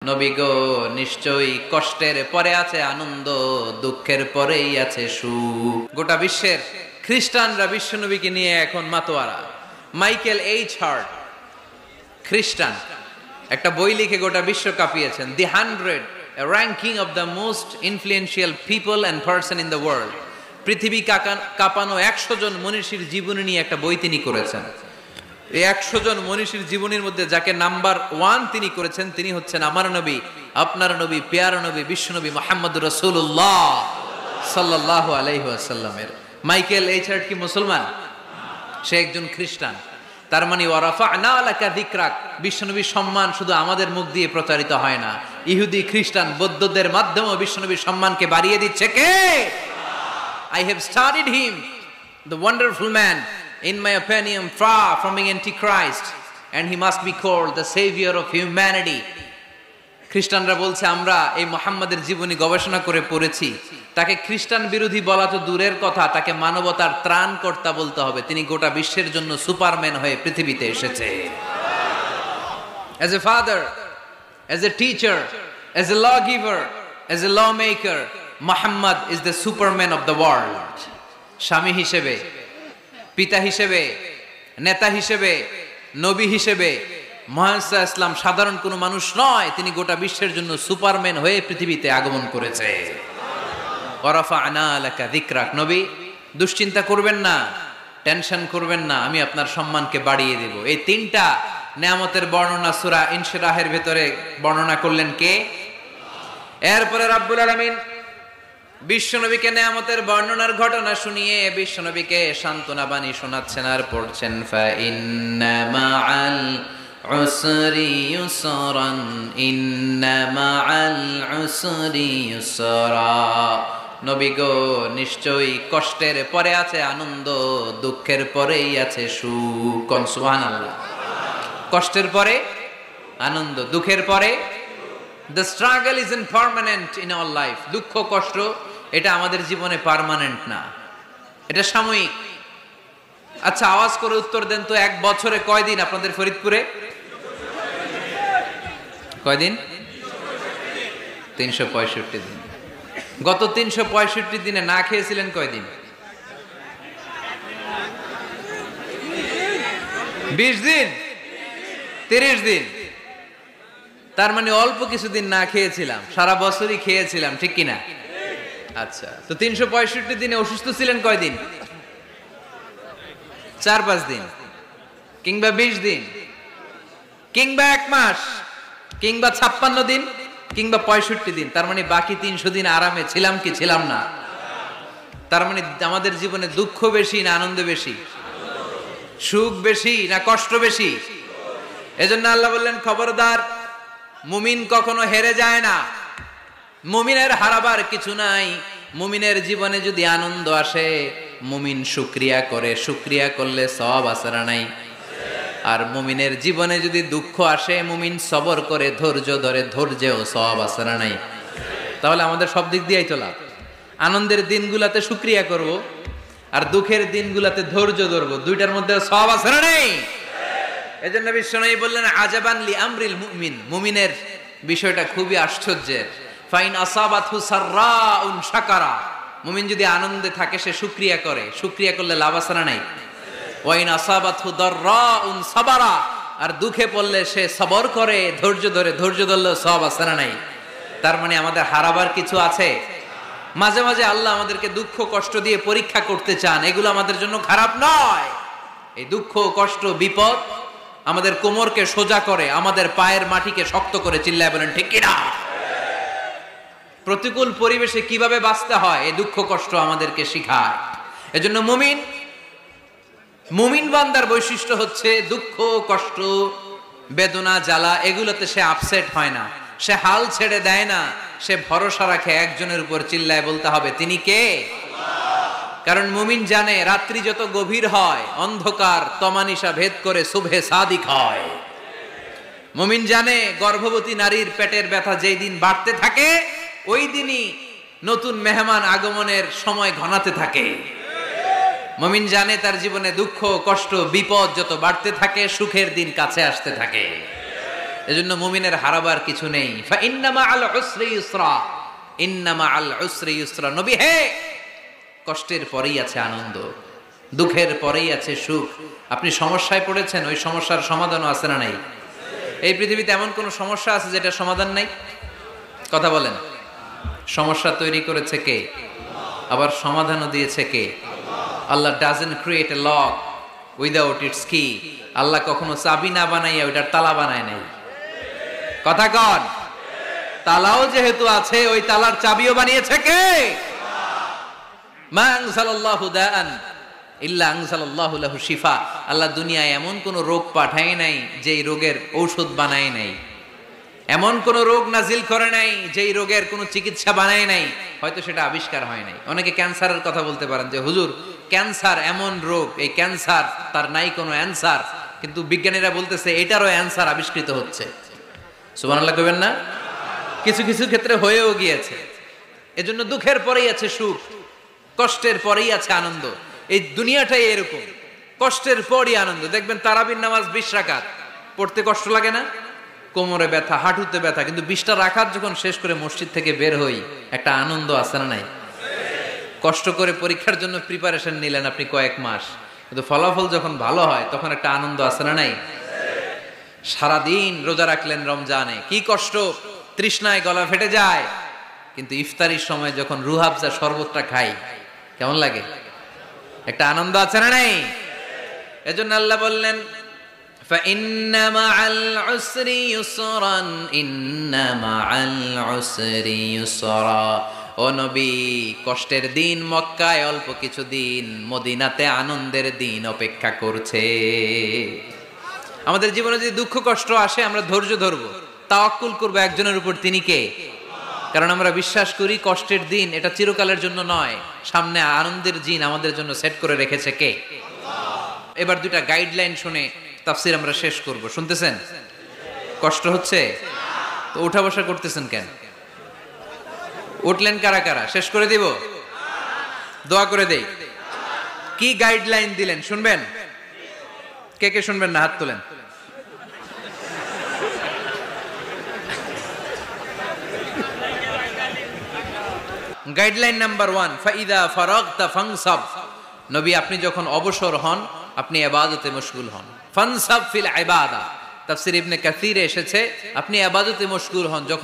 নবী গো, নিশ্চয়ই কষ্টের পরে আছে আনন্দ, দুঃখের পরেই আছে সুখ। গোটা বিশ্বের খ্রিস্টানরা বিশ্ব নবীকে নিয়ে এখন মাতোয়ারা। মাইকেল এইচ হার্ট, খ্রিস্টান, একটা বই লিখে গোটা বিশ্ব কাঁপিয়েছেন, দি 100 ranking of the most influential people and person in the world. পৃথিবী কাঁপানো 100 জন মনীষীর জীবনী নিয়ে একটা বই তিনি করেছেন। এই 100 জন মনীষীর জীবনীর মধ্যে যাকে নাম্বার 1 তিনি করেছেন, তিনি হচ্ছেন আমার নবী, আপনার নবী, পেয়ারা নবী, বিশ্বনবী মুহাম্মদুর রাসূলুল্লাহ সাল্লাল্লাহু আলাইহি ওয়াসাল্লামের। মাইকেল এইচ হার্ট কি মুসলমান? সে একজন খ্রিস্টান। তার মানে ওয়ারাফা'না লাকা যিকরাক, বিশ্বনবীর সম্মান শুধু আমাদের মুখ দিয়ে প্রচারিত হয় না, ইহুদি, খ্রিস্টান, বৌদ্ধদের মাধ্যমেও বিশ্বনবীর সম্মানকে বাড়িয়ে দিচ্ছে কে? I have studied him, the wonderful man, in my opinion, far from being antichrist, and he must be called the savior of humanity. খ্রিস্টানরা বলছে, আমরা এই মুহাম্মাদের জীবনী গবেষণা করে পড়েছি, তাকে খ্রিস্টান বিরোধী বলা তো দূরের কথা, তাকে মানবতার ত্রাণকর্তা বলতে হবে। তিনি গোটা বিশ্বের জন্য সুপারম্যান হয়ে পৃথিবীতে এসেছে। As a father, as a teacher, as a lawgiver, as a lawmaker, Muhammad is the superman of the world. স্বামী হিসেবে, পিতা হিসেবে, নেতা হিসেবে, নবী হিসেবে মুহাম্মদ ইসলাম সাধারণ কোনো মানুষ নয়, তিনি গোটা বিশ্বের জন্য সুপারম্যান হয়ে পৃথিবীতে আগমন করেছে। ওয়ারাফা'না লাকা যিকরাক, নবী দুশ্চিন্তা করবেন না, টেনশন করবেন না, আমি আপনার সম্মানকে বাড়িয়ে দেব। এই তিনটা নেয়ামতের বর্ণনা সূরা ইনশিরাহের ভেতরে বর্ণনা করলেন কে? এরপরে রাব্বুল আলামিন বিশ্বনবীকে নেয়ামতের বর্ণনার ঘটনা শুনিয়ে বিশ্বনবীকে সান্ত্বনা বাণী শোনাচ্ছেন আর পড়ছেন, ফা ইন্না মাআল উসরি ইউসরান, ইন্না মাআল উসরি ইউসরা। নবী গো, নিশ্চয়ই কষ্টের পরে আছে আনন্দ, দুঃখের পরেই আছে সুখ। কোন সুবহানাল্লাহ। কষ্টের পরে আনন্দ, দুঃখের পরে। The struggle isn't permanent in our life. দুঃখ কষ্ট এটা আমাদের জীবনে পার্মানেন্ট না, এটা সাময়িক। আচ্ছা, আওয়াজ করে উত্তর দেন তো, এক বছরে কয়দিন আপনাদের ফরিদপুরে? কয়দিন? 365 দিন। গত 365 দিনে না খেয়েছিলেন কয়দিন? 20 দিন, 30 দিন। তার মানে অল্প কিছুদিন না খেয়েছিলাম, সারা বছরই খেয়েছিলাম, ঠিক কিনা? আচ্ছা, তো 365 দিনে অসুস্থ ছিলেন কয়দিন? 4-5 দিন, কিংবা 20 দিন, কিংবা 1 মাস, কিংবা 56 দিন, কিংবা 65 দিন। তার মানে বাকি 300 দিন আরামে ছিলাম কি ছিলাম না? তার মানে আমাদের জীবনে দুঃখ বেশি না আনন্দ বেশি? সুখ বেশি না কষ্ট বেশি? এজন্য আল্লাহ বললেন, খবরদার, মুমিন কখনো হেরে যায় না, মুমিনের হারাবার কিছু নাই। মুমিনের জীবনে যদি আনন্দ আসে, মুমিন শুকরিয়া করে, শুকরিয়া করলে সওয়াব আছে না নাই? আর মুমিনের জীবনে যদি দুঃখ আসে, মুমিন সবর করে, ধৈর্য ধরে, ধৈর্যেও সওয়াব আছে না নাই? তাহলে আমাদের সব দিক দিয়েই তো লাভ। আনন্দের দিনগুলাতে শুকরিয়া করব, আর দুঃখের দিনগুলাতে ধৈর্য ধরবো, দুইটার মধ্যে সওয়াব আছে না নাই? এজন্য বিশ্বনবী বললেন, আজাবান লি আমরিল মুমিন, মুমিনের বিষয়টা খুবই আশ্চর্যের। ফাইন আসাবাতহু সাররাউন শাকারা, মুমিন যদি আনন্দে থাকে সে শুকরিয়া করে, শুকরিয়া করলে লাভ আছে না নাই? ওয়াইন আসাবাতহু দাররাউন সাবারা, আর দুঃখে পড়লে সে সবর করে, ধৈর্য ধরে, ধৈর্য ধরলে সওয়াব আছে না নাই? তার মানে আমাদের হারাবার কিছু আছে। মাঝে মাঝে আল্লাহ আমাদেরকে দুঃখ কষ্ট দিয়ে পরীক্ষা করতে চান, এগুলো আমাদের জন্য খারাপ নয়। এই দুঃখ কষ্ট বিপদ আমাদের কোমরকে সোজা করে, আমাদের পায়ের মাটিকে শক্ত করে, চিল্লায় বলেন ঠিক কিনা? প্রতিকূল পরিবেশে কিভাবে বাঁচতে হয় এই দুঃখ কষ্ট আমাদেরকে শিখায়। এজন্য মুমিন বান্দার বৈশিষ্ট্য হচ্ছে দুঃখ কষ্ট বেদনা জ্বালা এগুলোতে সে আপসেট হয় না, সে হাল ছেড়ে দেয় না, সে ভরসা রাখে একজনের উপর, চিল্লায় বলতে হবে তিনি কে? কারণ মুমিন জানে, রাত্রি যত গভীর হয়, অন্ধকার তমানিসা ভেদ করে সুবহে সাদিক হয়। মুমিন জানে, গর্ভবতী নারীর পেটের ব্যথা যেই দিন বাড়তে থাকে, ওই দিনই নতুন মেহমান আগমনের সময় ঘনাতে থাকে। মুমিন জানে, তার জীবনে দুঃখ কষ্ট বিপদ যত বাড়তে থাকে, সুখের দিন কাছে আসতে থাকে। এজন্য মুমিনের হারাবার কিছু নেই। ফা ইন্না মাআল উসরি ইউসরা, ইন্না মাআল উসরি ইউসরা। নবী হে, কষ্টের পরেই আছে আনন্দ, দুঃখের পরেই আছে সুখ। আপনি সমস্যায় পড়েছেন, ওই সমস্যার সমাধানও আছে না নাই? এই পৃথিবীতে এমন কোন সমস্যা আছে যেটা সমাধান নাই? কথা বলেন। সমস্যা তৈরি করেছে কে? আবার সমাধানও দিয়েছে কে? Allah doesn't create a lock without its key. Allah কখনো চাবি না বানাইয়া ওইটার তালা বানায় নাই। কথা কন। তালাও যেহেতু আছে, ওই তালার চাবিও বানিয়েছে কে? মা আনজালাল্লাহু দাআন ইল্লা আনজালাল্লাহু লাহু শিফা। আল্লাহ দুনিয়ায় এমন কোন রোগ পাঠায় নাই যেই রোগের ঔষধ বানায় নাই, এমন কোন রোগ নাজিল করে নাই যেই রোগের কোন চিকিৎসা বানায় নাই, হয়তো সেটা আবিষ্কার হয় নাই। অনেকে ক্যান্সারের কথা বলতে পারেন যে হুজুর ক্যান্সার এমন রোগ, এই ক্যান্সার তার নাই কোনো অ্যানসার, কিন্তু বিজ্ঞানীরা বলতেছে এটারও অ্যানসার আবিষ্কৃত হচ্ছে। সুবহানাল্লাহ কইবেন না? কিছু কিছু ক্ষেত্রে হয়েও গিয়েছে। এজন্য দুঃখের পরেই আছে সুখ, কষ্টের পরেই আছে আনন্দ। এই দুনিয়াটাই এরকম, কষ্টের পরই আনন্দ। দেখবেন তারাবির নামাজ 20 রাকাত পড়তে কষ্ট লাগে না? কোমরে ব্যথা, হাঁটুতে ব্যথা, কিন্তু 20টা রাকাত যখন শেষ করে মসজিদ থেকে বের হই, একটা আনন্দ আছে না নাই? কষ্ট করে পরীক্ষার জন্য প্রিপারেশন নিলেন আপনি কয়েক মাস, কিন্তু ফলাফল যখন ভালো হয় তখন একটা আনন্দ আছে না নাই? সারাদিন রোজা রাখলেন রমজানে, কি কষ্ট, তৃষ্ণায় গলা ফেটে যায়, কিন্তু ইফতারির সময় যখন রুহাবজা শরবতটা খাই, কেমন লাগে? একটা আনন্দ আছে না নাই? এজন্য আল্লাহ বললেন ফাইন্না মাআল উসরি ইউসরান, ইন্না মাআল উসরি ইউসরা। ও নবী, কষ্টের দিন মক্কায় অল্প কিছু দিন, মদিনাতে আনন্দের দিন অপেক্ষা করছে। আমাদের জীবনে যদি দুঃখ কষ্ট আসে, আমরা ধৈর্য ধরবো, তাওয়াক্কুল করবো একজনের উপর, তিনি কে? কারণ আমরা বিশ্বাস করি কষ্টের দিন এটা চিরকালের জন্য নয়, সামনে আনন্দের দিন আমাদের জন্য সেট করে রেখেছে কে? এবার দুইটা গাইডলাইন শুনে তাফসীর আমরা শেষ করব। শুনতেছেন? কষ্ট হচ্ছে তো উঠা বসা করতেছেন কেন? উঠলেন কারা কারা? শেষ করে দিব? দোয়া করে দেই। কি গাইডলাইন দিলেন শুনবেন? কে কে শুনবেন না হাত তোলেন। গাইডলাইন নাম্বার 1, ফাইদা ফারাগতা ফানসাব। নবী আপনি যখন অবসর হন, আপনি ইবাদতে মশগুল হন। ফানসাব ফিল ইবাদা, তাফসীর ইবনে কাসিরে এসেছে আপনি ইবাদতে মশগুল হন যখন